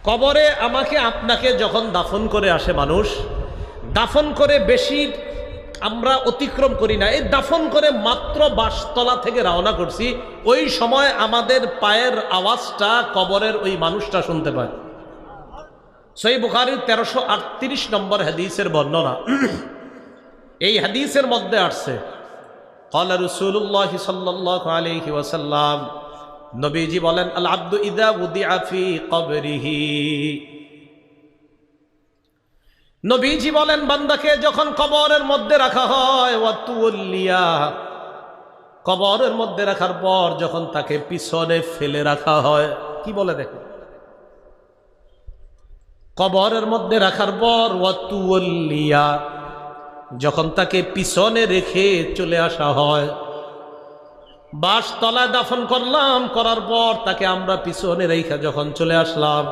কবরে আমাকে আপনাকে যখন দাফন করে আসে মানুষ, দাফন করে বেশি আমরা অতিক্রম করি না, এই দাফন করে মাত্র বাসতলা থেকে রওনা করছি, ওই সময় আমাদের পায়ের আওয়াজটা কবরের ওই মানুষটা শুনতে পায়। সহিহ বুখারীর 1338 নম্বর হাদিসের বর্ণনা। এই হাদিসের মধ্যে আসছে ক্বালা রাসূলুল্লাহ সাল্লাল্লাহু আলাইহি ওয়াসাল্লাম, নবীজি বলেন, আল আব্দু ইযা উদিআ ফি কবরিহি, নবীজি বলেন বান্দাকে যখন কবরের মধ্যে রাখা হয়, ওয়া তুওয়াল্লিয়া, কবরের মধ্যে রাখার পর যখন তাকে পিছনে ফেলে রাখা হয়, কি বলে দেখো, কবরের মধ্যে রাখার পর ওয়া তুওয়াল্লিয়া, যখন তাকে পিছনে রেখে চলে আসা হয়, বাসতলায় দাফন করলাম, করার পর তাকে আমরা পিছনে রেখে যখন চলে আসলাম,